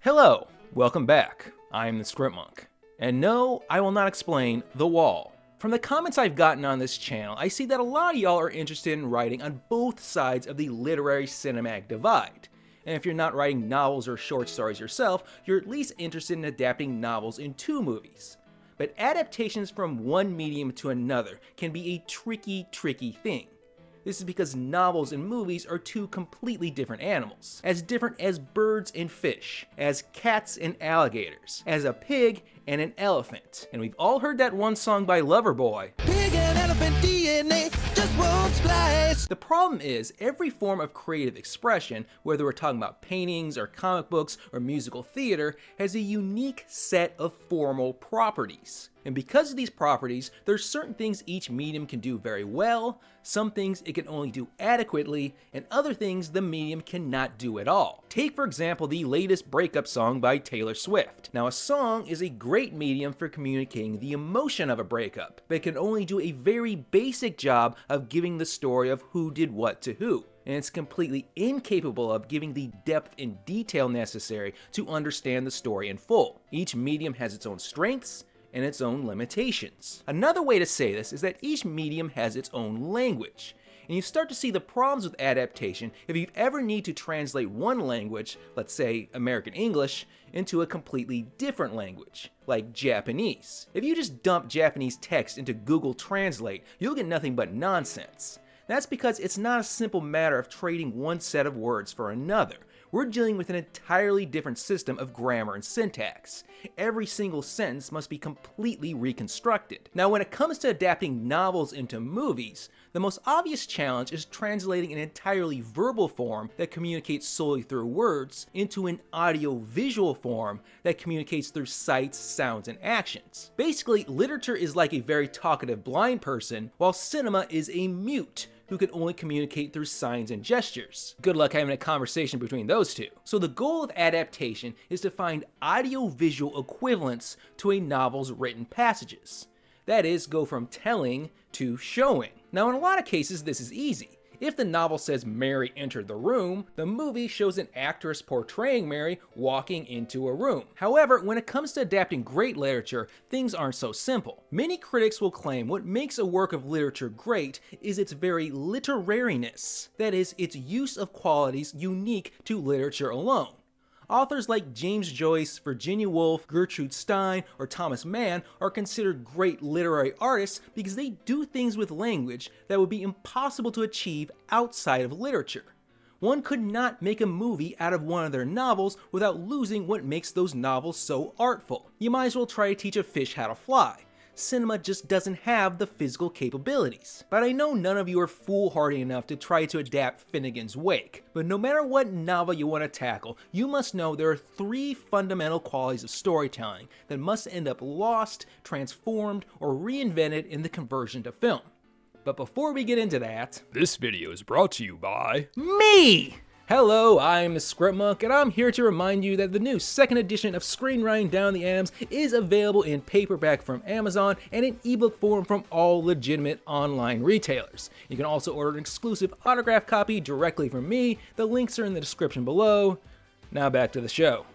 Hello, welcome back. I am the Script Monk. And no, I will not explain The Wall. From the comments I've gotten on this channel, I see that a lot of y'all are interested in writing on both sides of the literary cinematic divide. And if you're not writing novels or short stories yourself, you're at least interested in adapting novels into movies. But adaptations from one medium to another can be a tricky thing. This is because novels and movies are two completely different animals. As different as birds and fish, as cats and alligators, as a pig and an elephant. And we've all heard that one song by Loverboy. Pig and elephant DNA just won't splice. The problem is, every form of creative expression, whether we're talking about paintings or comic books or musical theater, has a unique set of formal properties. And because of these properties, there's certain things each medium can do very well, some things it can only do adequately, and other things the medium cannot do at all. Take for example the latest breakup song by Taylor Swift. Now a song is a great medium for communicating the emotion of a breakup, but it can only do a very basic job of giving the story of who did what to who. And it's completely incapable of giving the depth and detail necessary to understand the story in full. Each medium has its own strengths and its own limitations. Another way to say this is that each medium has its own language. And you start to see the problems with adaptation if you ever need to translate one language, let's say American English, into a completely different language, like Japanese. If you just dump Japanese text into Google Translate, you'll get nothing but nonsense. That's because it's not a simple matter of trading one set of words for another. We're dealing with an entirely different system of grammar and syntax. Every single sentence must be completely reconstructed. Now, when it comes to adapting novels into movies, the most obvious challenge is translating an entirely verbal form that communicates solely through words into an audio-visual form that communicates through sights, sounds, and actions. Basically, literature is like a very talkative blind person, while cinema is a mute who can only communicate through signs and gestures. Good luck having a conversation between those two. So the goal of adaptation is to find audio-visual equivalents to a novel's written passages. That is, go from telling to showing. Now in a lot of cases this is easy. If the novel says Mary entered the room, the movie shows an actress portraying Mary walking into a room. However, when it comes to adapting great literature, things aren't so simple. Many critics will claim what makes a work of literature great is its very literariness. That is, its use of qualities unique to literature alone. Authors like James Joyce, Virginia Woolf, Gertrude Stein, or Thomas Mann are considered great literary artists because they do things with language that would be impossible to achieve outside of literature. One could not make a movie out of one of their novels without losing what makes those novels so artful. You might as well try to teach a fish how to fly. Cinema just doesn't have the physical capabilities. But I know none of you are foolhardy enough to try to adapt Finnegan's Wake. But no matter what novel you want to tackle, you must know there are three fundamental qualities of storytelling that must end up lost, transformed, or reinvented in the conversion to film. But before we get into that, this video is brought to you by me! Hello, I'm the Script Monk, and I'm here to remind you that the new second edition of Screenwriting Down the Adams is available in paperback from Amazon and in ebook form from all legitimate online retailers. You can also order an exclusive autographed copy directly from me. The links are in the description below. Now back to the show.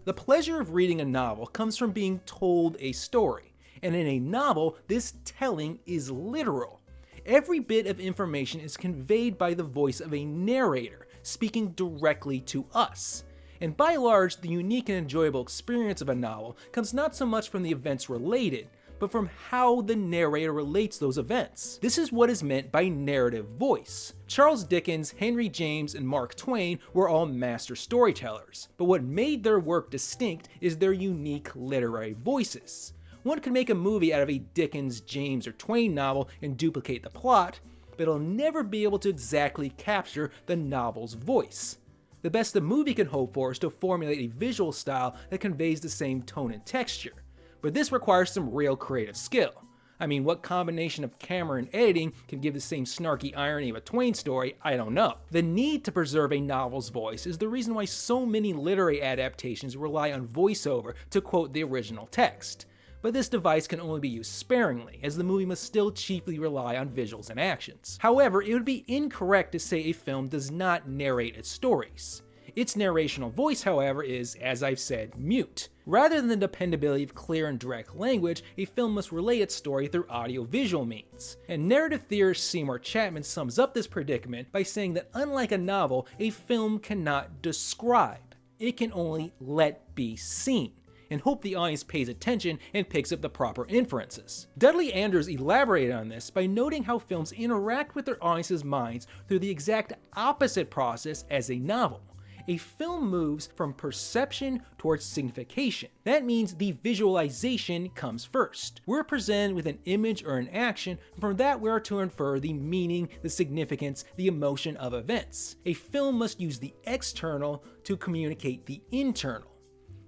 The pleasure of reading a novel comes from being told a story, and in a novel, this telling is literal. Every bit of information is conveyed by the voice of a narrator, speaking directly to us. And by and large, the unique and enjoyable experience of a novel comes not so much from the events related, but from how the narrator relates those events. This is what is meant by narrative voice. Charles Dickens, Henry James, and Mark Twain were all master storytellers, but what made their work distinct is their unique literary voices. One could make a movie out of a Dickens, James, or Twain novel and duplicate the plot, but it'll never be able to exactly capture the novel's voice. The best the movie can hope for is to formulate a visual style that conveys the same tone and texture, but this requires some real creative skill. I mean, what combination of camera and editing can give the same snarky irony of a Twain story, I don't know. The need to preserve a novel's voice is the reason why so many literary adaptations rely on voiceover to quote the original text. but this device can only be used sparingly, as the movie must still chiefly rely on visuals and actions. However, it would be incorrect to say a film does not narrate its stories. Its narrational voice, however, is, as I've said, mute. Rather than the dependability of clear and direct language, a film must relay its story through audio-visual means. And narrative theorist Seymour Chapman sums up this predicament by saying that unlike a novel, a film cannot describe. It can only let be seen, and hope the audience pays attention and picks up the proper inferences. Dudley Andrews elaborated on this by noting how films interact with their audience's minds through the exact opposite process as a novel. A film moves from perception towards signification. That means the visualization comes first. We're presented with an image or an action, and from that we are to infer the meaning, the significance, the emotion of events. A film must use the external to communicate the internal.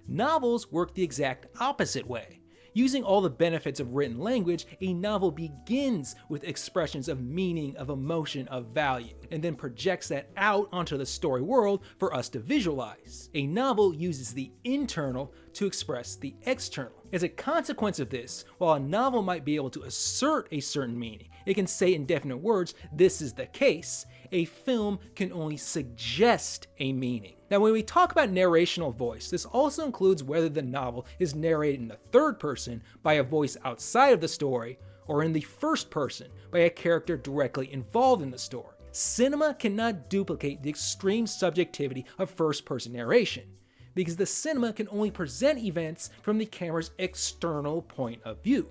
Novels work the exact opposite way. Using all the benefits of written language, a novel begins with expressions of meaning, of emotion, of value, and then projects that out onto the story world for us to visualize. A novel uses the internal to express the external. As a consequence of this, while a novel might be able to assert a certain meaning, it can say in definite words, "This is the case," a film can only suggest a meaning. Now, when we talk about narrational voice, this also includes whether the novel is narrated in the third person by a voice outside of the story, or in the first person by a character directly involved in the story. Cinema cannot duplicate the extreme subjectivity of first-person narration, because the cinema can only present events from the camera's external point of view.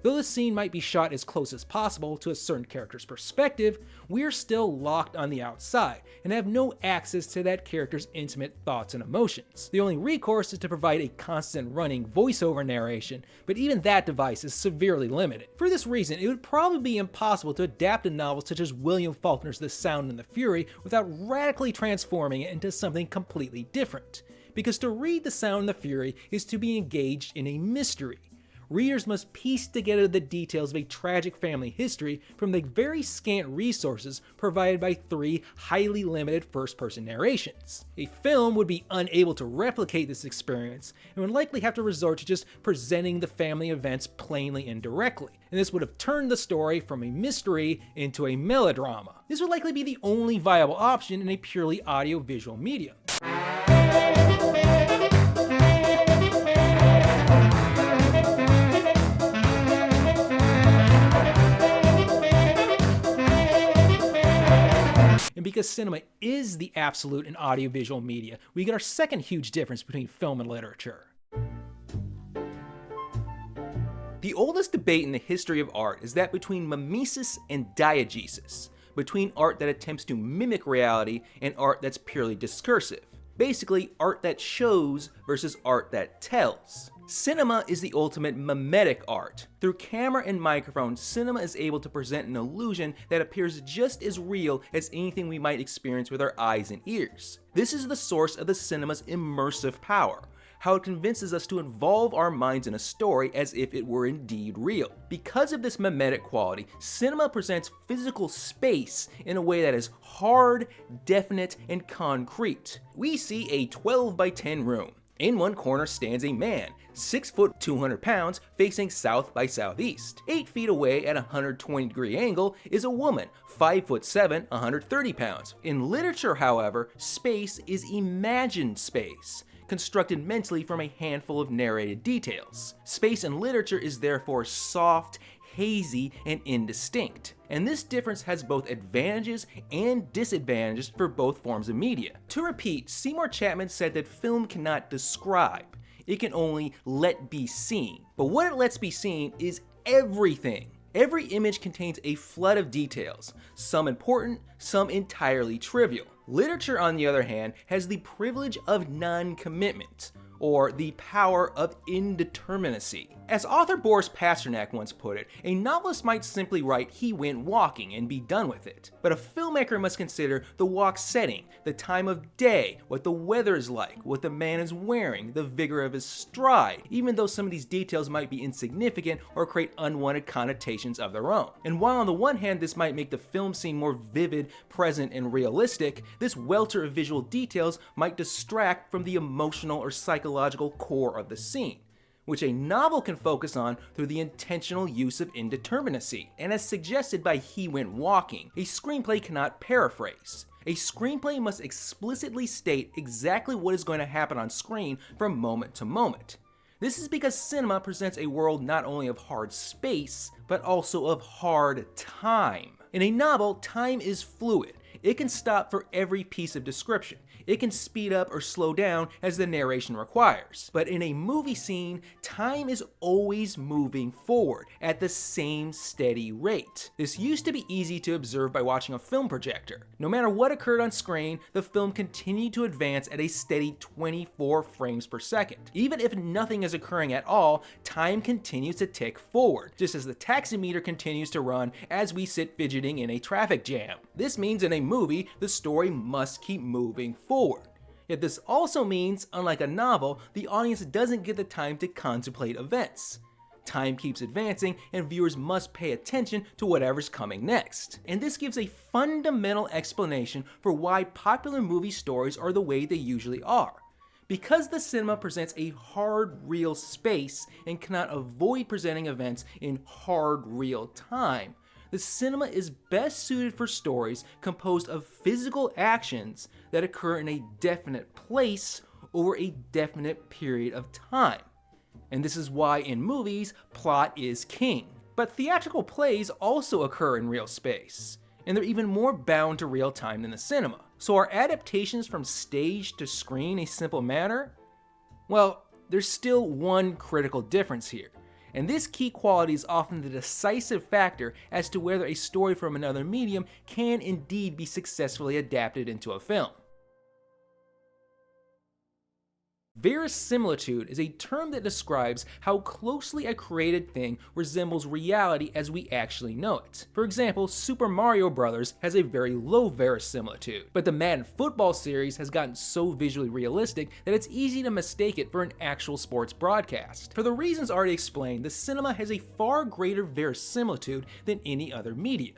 Though the scene might be shot as close as possible to a certain character's perspective, we're still locked on the outside and have no access to that character's intimate thoughts and emotions. The only recourse is to provide a constant running voiceover narration, but even that device is severely limited. For this reason, it would probably be impossible to adapt a novel such as William Faulkner's The Sound and the Fury without radically transforming it into something completely different. Because to read The Sound and the Fury is to be engaged in a mystery. Readers must piece together the details of a tragic family history from the very scant resources provided by 3 highly limited first-person narrations. A film would be unable to replicate this experience and would likely have to resort to just presenting the family events plainly and directly, and this would have turned the story from a mystery into a melodrama. This would likely be the only viable option in a purely audio-visual medium. And because cinema is the absolute in audiovisual media, we get our second huge difference between film and literature. The oldest debate in the history of art is that between mimesis and diegesis, between art that attempts to mimic reality and art that's purely discursive. Basically, art that shows versus art that tells. Cinema is the ultimate mimetic art. Through camera and microphone, cinema is able to present an illusion that appears just as real as anything we might experience with our eyes and ears. This is the source of the cinema's immersive power, how it convinces us to involve our minds in a story as if it were indeed real. Because of this mimetic quality, cinema presents physical space in a way that is hard, definite, and concrete. We see a 12 by 10 room. In one corner stands a man, 6 foot 200 pounds, facing south by southeast. 8 feet away at a 120-degree angle is a woman, 5 foot 7, 130 pounds. In literature, however, space is imagined space, constructed mentally from a handful of narrated details. Space in literature is therefore soft, hazy, and indistinct. And this difference has both advantages and disadvantages for both forms of media. To repeat, Seymour Chapman said that film cannot describe, it can only let be seen. But what it lets be seen is everything. Every image contains a flood of details, some important, some entirely trivial. Literature, on the other hand, has the privilege of non-commitment, or the power of indeterminacy. As author Boris Pasternak once put it, a novelist might simply write, "He went walking," and be done with it. But a filmmaker must consider the walk setting, the time of day, what the weather is like, what the man is wearing, the vigor of his stride, even though some of these details might be insignificant or create unwanted connotations of their own. And while on the one hand this might make the film scene more vivid, present, and realistic, this welter of visual details might distract from the emotional or psychological core of the scene. which a novel can focus on through the intentional use of indeterminacy. And as suggested by He Went Walking, a screenplay cannot paraphrase. A screenplay must explicitly state exactly what is going to happen on screen from moment to moment. This is because cinema presents a world not only of hard space, but also of hard time. In a novel, time is fluid. It can stop for every piece of description. It can speed up or slow down as the narration requires. But in a movie scene, time is always moving forward at the same steady rate. This used to be easy to observe by watching a film projector. No matter what occurred on screen, the film continued to advance at a steady 24 frames per second. Even if nothing is occurring at all, time continues to tick forward, just as the taximeter continues to run as we sit fidgeting in a traffic jam. This means in a movie, the story must keep moving forward. Yet this also means, unlike a novel, the audience doesn't get the time to contemplate events. Time keeps advancing, and viewers must pay attention to whatever's coming next. And this gives a fundamental explanation for why popular movie stories are the way they usually are. Because the cinema presents a hard, real space and cannot avoid presenting events in hard, real time, the cinema is best suited for stories composed of physical actions that occur in a definite place over a definite period of time. And this is why in movies, plot is king. But theatrical plays also occur in real space, and they're even more bound to real time than the cinema. So are adaptations from stage to screen a simple matter? Well, there's still one critical difference here. And this key quality is often the decisive factor as to whether a story from another medium can indeed be successfully adapted into a film. Verisimilitude is a term that describes how closely a created thing resembles reality as we actually know it. For example, Super Mario Bros. Has a very low verisimilitude, but the Madden football series has gotten so visually realistic that it's easy to mistake it for an actual sports broadcast. For the reasons already explained, the cinema has a far greater verisimilitude than any other media.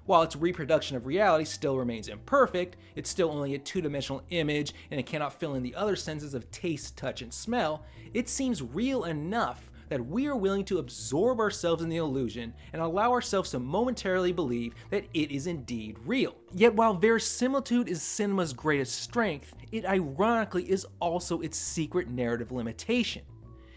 While its reproduction of reality still remains imperfect, it's still only a two-dimensional image and it cannot fill in the other senses of taste, touch, and smell, it seems real enough that we are willing to absorb ourselves in the illusion and allow ourselves to momentarily believe that it is indeed real. Yet while verisimilitude is cinema's greatest strength, it ironically is also its secret narrative limitation.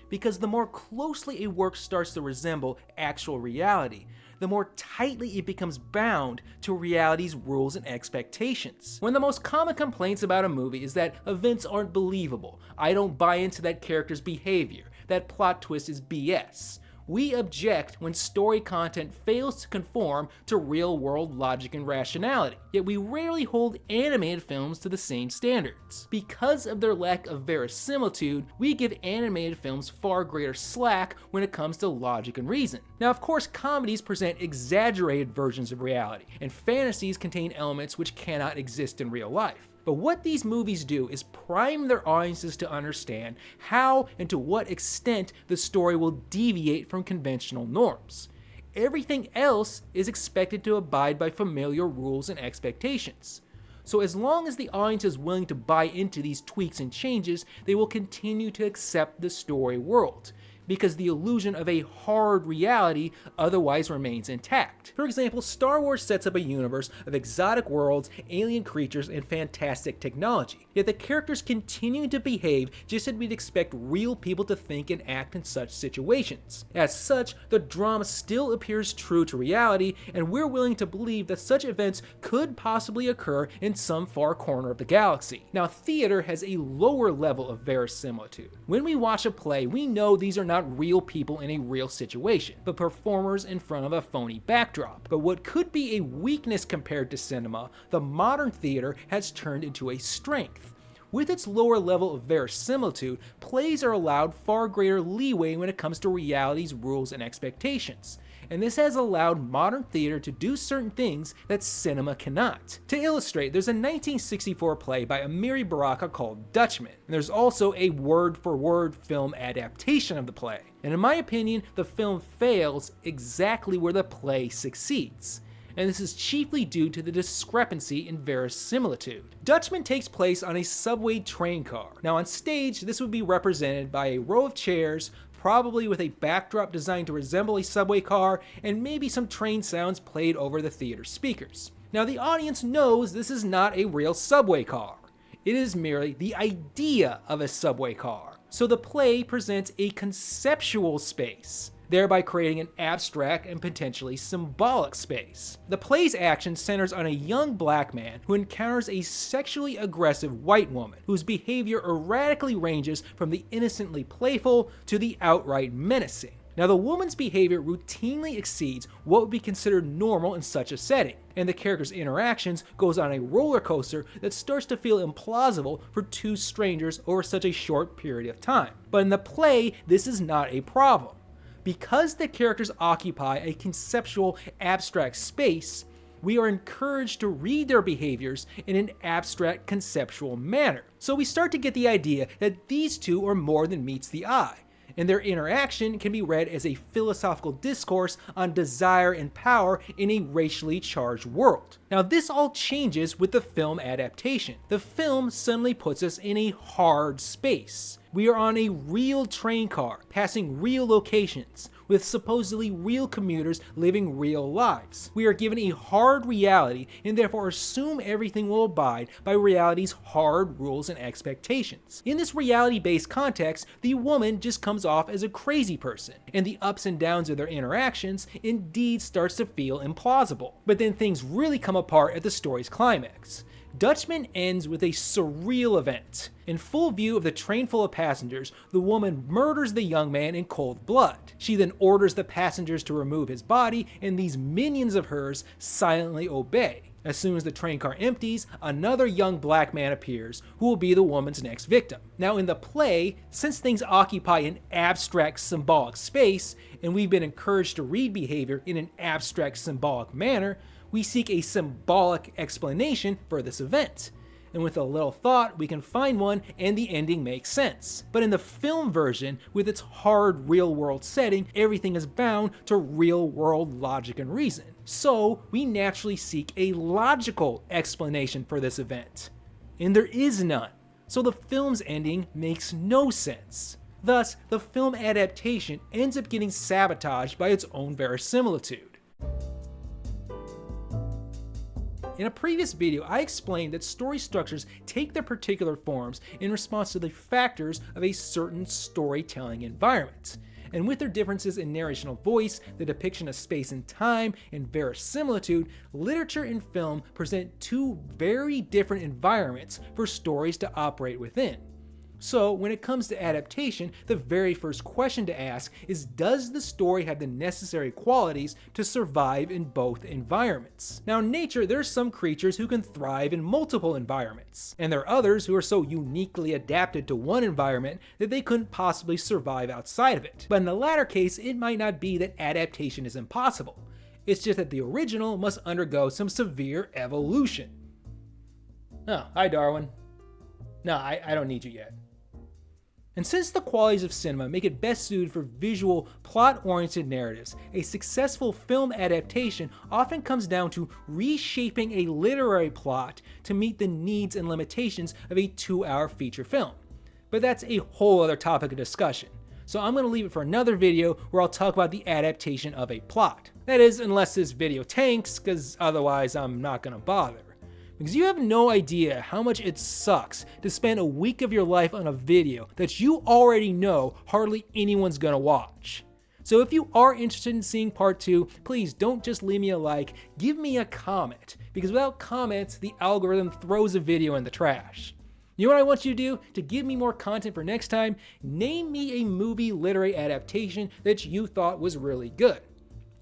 Because the more closely a work starts to resemble actual reality, the more tightly it becomes bound to reality's rules and expectations. One of the most common complaints about a movie is that events aren't believable. I don't buy into that character's behavior. That plot twist is BS. We object when story content fails to conform to real-world logic and rationality, yet we rarely hold animated films to the same standards. Because of their lack of verisimilitude, we give animated films far greater slack when it comes to logic and reason. Now, of course, comedies present exaggerated versions of reality, and fantasies contain elements which cannot exist in real life. But what these movies do is prime their audiences to understand how and to what extent the story will deviate from conventional norms. Everything else is expected to abide by familiar rules and expectations. So as long as the audience is willing to buy into these tweaks and changes, they will continue to accept the story world, because the illusion of a hard reality otherwise remains intact. For example, Star Wars sets up a universe of exotic worlds, alien creatures, and fantastic technology, yet the characters continue to behave just as we'd expect real people to think and act in such situations. As such, the drama still appears true to reality, and we're willing to believe that such events could possibly occur in some far corner of the galaxy. Now, theater has a lower level of verisimilitude. When we watch a play, we know these are not real people in a real situation, but performers in front of a phony backdrop. But what could be a weakness compared to cinema, the modern theater has turned into a strength. With its lower level of verisimilitude, plays are allowed far greater leeway when it comes to reality's rules and expectations. And this has allowed modern theater to do certain things that cinema cannot. To illustrate, there's a 1964 play by Amiri Baraka called Dutchman, and there's also a word-for-word film adaptation of the play. And in my opinion, the film fails exactly where the play succeeds. And this is chiefly due to the discrepancy in verisimilitude. Dutchman takes place on a subway train car. Now on stage, this would be represented by a row of chairs, probably with a backdrop designed to resemble a subway car, and maybe some train sounds played over the theater speakers. Now, the audience knows this is not a real subway car. It is merely the idea of a subway car. So the play presents a conceptual space, thereby creating an abstract and potentially symbolic space. The play's action centers on a young black man who encounters a sexually aggressive white woman whose behavior erratically ranges from the innocently playful to the outright menacing. Now, the woman's behavior routinely exceeds what would be considered normal in such a setting, and the character's interactions goes on a roller coaster that starts to feel implausible for two strangers over such a short period of time. But in the play, this is not a problem. Because the characters occupy a conceptual, abstract space, we are encouraged to read their behaviors in an abstract, conceptual manner. So we start to get the idea that these two are more than meets the eye, and their interaction can be read as a philosophical discourse on desire and power in a racially charged world. Now, this all changes with the film adaptation. The film suddenly puts us in a hard space. We are on a real train car, passing real locations, with supposedly real commuters living real lives. We are given a hard reality and therefore assume everything will abide by reality's hard rules and expectations. In this reality-based context, the woman just comes off as a crazy person, and the ups and downs of their interactions indeed starts to feel implausible. But then things really come apart at the story's climax. Dutchman ends with a surreal event. In full view of the train full of passengers, the woman murders the young man in cold blood. She then orders the passengers to remove his body, and these minions of hers silently obey. As soon as the train car empties, another young black man appears, who will be the woman's next victim. Now, in the play, since things occupy an abstract symbolic space, and we've been encouraged to read behavior in an abstract symbolic manner, we seek a symbolic explanation for this event. And with a little thought, we can find one and the ending makes sense. But in the film version, with its hard real-world setting, everything is bound to real-world logic and reason. So we naturally seek a logical explanation for this event. And there is none. So the film's ending makes no sense. Thus, the film adaptation ends up getting sabotaged by its own verisimilitude. In a previous video, I explained that story structures take their particular forms in response to the factors of a certain storytelling environment. And with their differences in narrational voice, the depiction of space and time, and verisimilitude, literature and film present two very different environments for stories to operate within. So when it comes to adaptation, the very first question to ask is, does the story have the necessary qualities to survive in both environments? Now, in nature, there are some creatures who can thrive in multiple environments, and there are others who are so uniquely adapted to one environment that they couldn't possibly survive outside of it. But in the latter case, it might not be that adaptation is impossible. It's just that the original must undergo some severe evolution. Oh, hi Darwin. No, I don't need you yet. And since the qualities of cinema make it best suited for visual, plot-oriented narratives, a successful film adaptation often comes down to reshaping a literary plot to meet the needs and limitations of a 2-hour feature film. But that's a whole other topic of discussion, so I'm going to leave it for another video where I'll talk about the adaptation of a plot. That is, unless this video tanks, because otherwise I'm not going to bother. Because you have no idea how much it sucks to spend a week of your life on a video that you already know hardly anyone's gonna watch. So if you are interested in seeing part 2, please don't just leave me a like, give me a comment, because without comments, the algorithm throws a video in the trash. You know what I want you to do to give me more content for next time? Name me a movie literary adaptation that you thought was really good.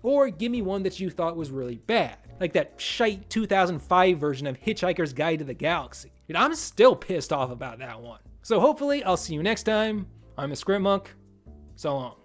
Or give me one that you thought was really bad, like that shite 2005 version of Hitchhiker's Guide to the Galaxy. And I'm still pissed off about that one. So hopefully I'll see you next time. I'm the Script Monk. So long.